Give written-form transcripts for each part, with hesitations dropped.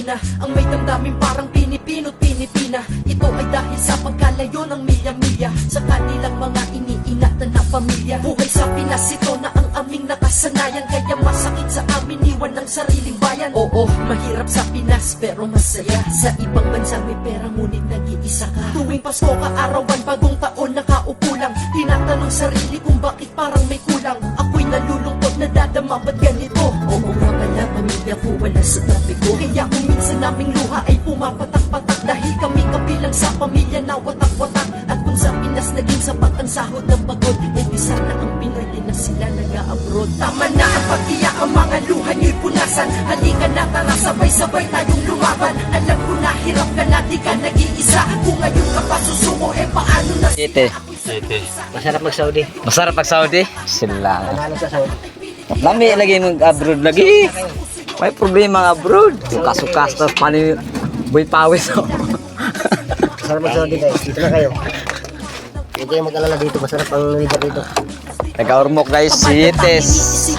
Pilipina, ang may damdamin parang Pinipino't Pinipina. Ito ay dahil sa pagkalayo ng milya-milya sa kanilang mga iniingatan na pamilya. Buhay sa Pinas, ito na ang aming nakasanayan, kaya masakit sa amin iwan ng sariling bayan. Oo, mahirap sa Pinas pero masaya. Sa ibang bansa may pera ngunit nag-iisa ka. Tuwing Pasko, kaarawan, bagong taon, nakaupo lang, tinatanong sarili kung bakit parang may kulang. Ako'y nalulungkot, nadadama ba't ganito? Oo nga pala, pamilya ko wala sa tabi ko. Kaya kung minsan naming luha ay pumapatak-patak, dahil kami kabilang sa pamilya na watak-watak. At kung sa Pinas naging sapat ang sahod ng pagod, eh di sana ang Pinoy din na sila nag-a-abroad. Tama na ang pag-iyak, ang mga luha nyo'y punasan. Halika na, tara, sabay-sabay tayong lumaban. Alam ko na hirap ka na, di ka nag-iisa. Kung ngayon ka pa susuko, eh paano na Ite. Masarap mag-Saudi. Masarap pag Saudi? Sila. Panalo sa Saudi. Lami lagi mag-abroad lagi. May problema ang abroad. Sukas-sukas na pani boy pawis. Masarap mag-Saudi guys. Dito na kayo. Hindi kayo mag-alala dito. Masarap ang weather dito. Taga-Ormoc guys, si Ites.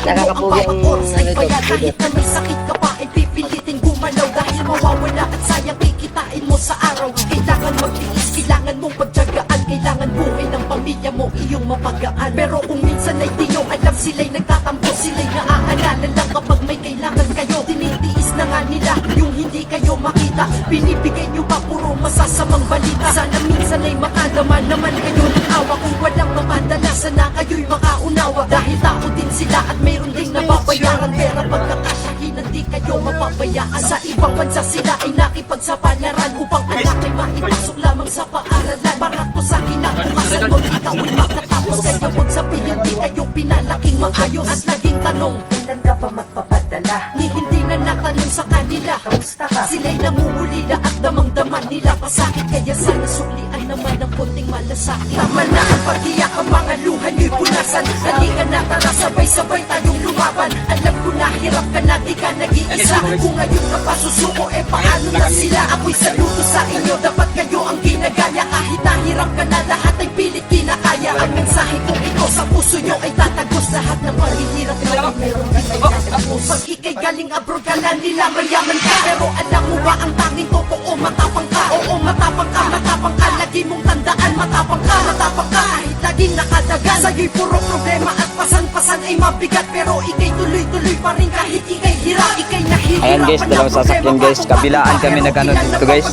Nakakapugi ang ito. Kahit na may sakit ka pa, ay pipilitin gumalaw. Dahil mawawala at sayang kikitain mo sa araw. Kailangan magtiis, kailangan mong pagtyagaan. Kailangan buhay ng pamilya mo, iyong mapagaan. Pero kung minsan ay di nyo alam, sila'y nagtatampo, sila'y naaalala lang kapag may kailangan kayo. Tinitiis na nga nila yung hindi kayo makita. Binibigay nyo pa puro masasamang balita. Sana minsan ay makadama naman kayo ng awa. Kung walang mamadala, sana kayo'y makaunawa. Dahil tao din sila at mayroon ding nababayaran. Pera pagkakasyahin, hindi kayo mapabayaan. Sa ibang bansa sila ay nakipagsapalaran upang anak ay maipasok lamang sa paaralan. Para to sa kinabukasan mo, ikaw ay makatapos. Kaya huwag sabihin di kayo pinalaking maayos. At naging tanong, kailan ka pa magpapadala? Ni hindi na natanong sa kanila, kamusta ka? Sila'y namumulila at damang-daman nila pasakit. Kaya sana suklian naman ng konting malasakit. Tama na ang pag-iyak, ang mga luha nyo'y punasan. Halika na, tara, sabay-sabay tayong lumaban. Alam ko na hirap ka na, di ka nag-iisa. Kung ngayon ka pa susuko, eh paano na sila? Ako'y saludo sa inyo, dapat kayo ang ginagaya. Kahit nahirap ka na, lahat ay pilit kinakaya. Ang mensahe kong ito sa puso nyo ay tatagos. Lahat ng paghihirap na ay meron din ay tatagos. Pag ikay galing abroad ka na, nila mayaman ka. Pero alam mo ba ang tanging totoo, matapang ka. Oo, matapang ka, matapang ka. Lagi mong tandaan, matapang ka, matapang ka. Kahit laging nakadagan, sa'yo'y puro problema at pasan-pasan ay mabigat. Pero ikay tuloy-tuloy pa rin kahit ikay hirap. Ikay nahihirap. Ayan guys, dalawang sasakyan guys. Kabilaan kami nagano dito guys.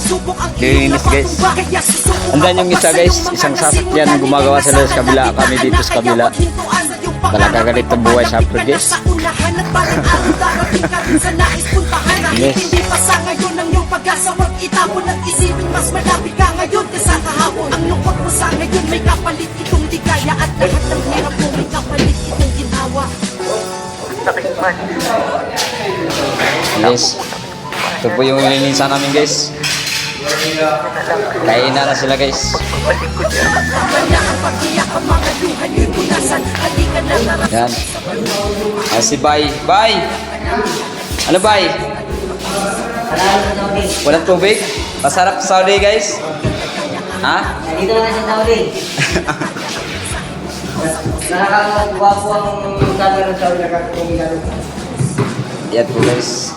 Linis guys. Andan yung isa guys, isang sasakyan gumagawa sila sa kabila. Kami dito sa kabila. Talaga ganito buhay sa abroad guys. Yes. Hindi pa sa ngayon ang iyong pag-asa, wag itapon at isipin mas malapit ka ngayon kaysa kahapon. Ang lungkot mo sa ngayon may kapalit itong digaya, at lahat ng hirap mo may kapalit itong ginhawa. Yes. Ito po yung linisan namin guys. Kainan na sila guys. Yan. Ah, si Bay. Bay! Ano Bay? Walang tubig? Masarap sa Saudi guys. Ha? Dito na sa Saudi. Nakakagawa po ang camera ng Saudi. Nakakagawa. Yan po guys.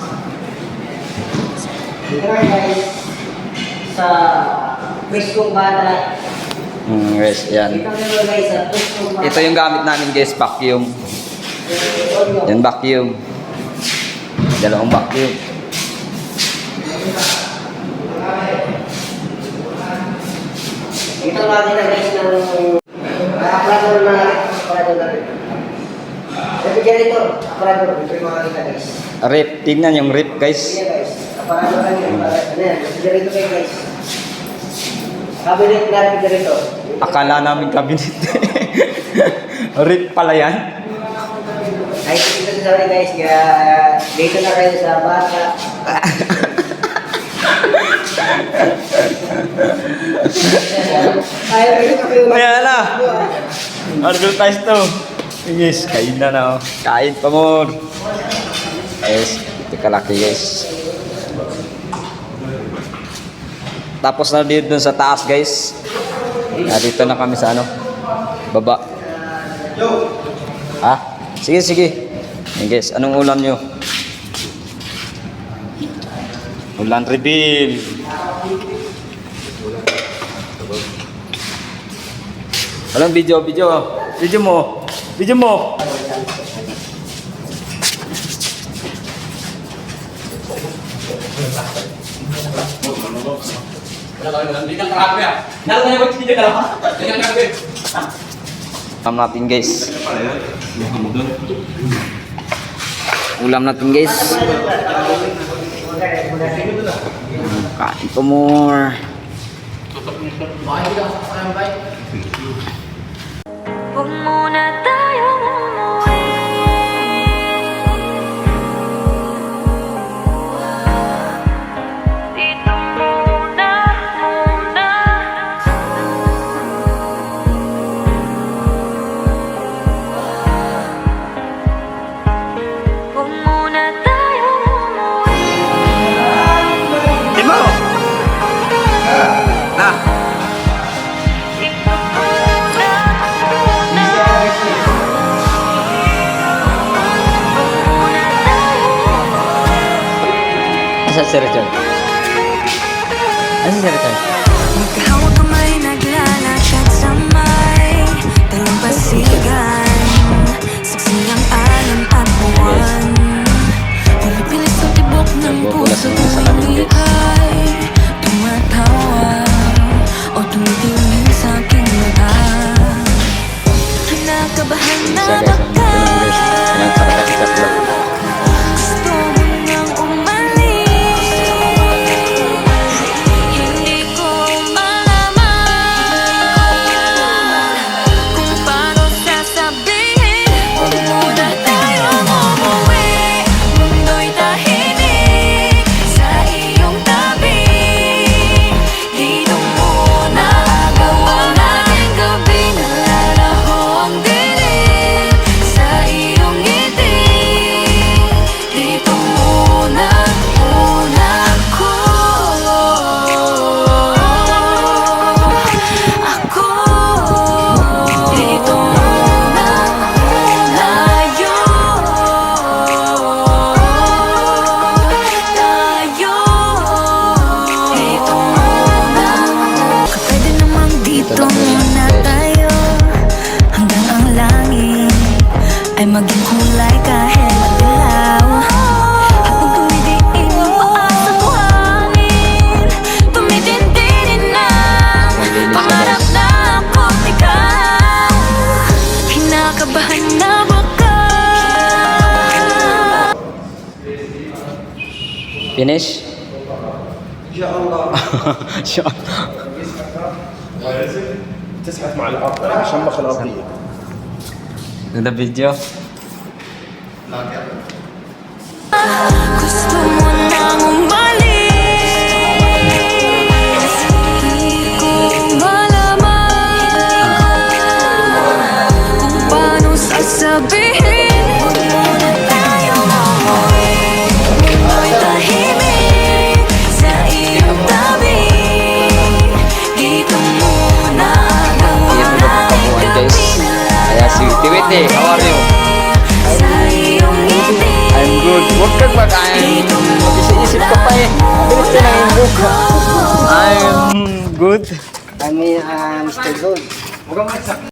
Dito na guys. Sa Pwestong Bata. Guys, yan. Dito na guys sa Pwestong Bata. Ito yung gamit namin guys, vacuum. Yan vacuum. Dalawang vacuum. Dito natin na guys ng aparador na aparador natin. Refrigerator, aparador. Ito yung mga kita guys. Rip, tingnan yung rip guys. Ayan guys, aparador natin. Ano yan, refrigerator kayo guys. Cabinet na refrigerator. Akala namin cabinet. Rip pala yan. Ay, dito sa Saudi guys, kaya dito na kayo sa bata. Ayan na. Advertise to. Yes, kain na na. Kain pa mo. Yes, ito kalaki guys. Tapos na dito dun sa taas guys. Dito na kami sa ano, baba. Ha? Sige, sige. Yan guys, anong ulam nyo? Ulan reveal. Walang video mo. Video mo. Ulam natin guys. Ulam natin guys. Kain ko more. Huwag muna tayong umuwi. Dito muna. Huwag muna tayong umuwi. Timo. Na. Dito muna. Asa si Richard? Asa si Richard? Magkahawag kamay naglalakad sa may dalampasigan. Saksi ang alon at buwan. Pinipilit sa tibok ng puso tuwing ika'y tumatawa o tumitingin sa aking mata. Kinakabahan na Isa guys. Kailangan sa katakitas lang. gusto mo nang umalis. Hindi ko malaman kung paano sasabihin. Huwag muna tayong umuwi. Mundo'y tahimik sa iyong tabi. Dito muna gawa natin gabi. Nalalaho ang dilim sa iyong ngiti. Dito muna ako. Dito muna tayo. Dito muna. Pwede namang dito muna tayo. Hanggang ang langit ay maging kulay kahit madilaw. Habang tumidiin ang paa sa buhangin, tumitindinin na pangarap na ako't ikaw. Kinakabahan na baka. Finish? Insya Allah. تزحف مع الارض شمخ الارضيه Ganda video. Gusto mo nang umalis. Hindi ko malaman kung paano sasabihin. Huwag muna tayong umuwi. Mundo'y tahimik sa iyong tabi. Dito muna gawa natin Guys. gabi na Kaya si Tiwiti, how are you? sa iyong ngiti. I'm good. Huwag kang mag-ayon. Mag-isip ka pa eh. Bilis ka ng book. I'm good. I mean, Mr. Gold.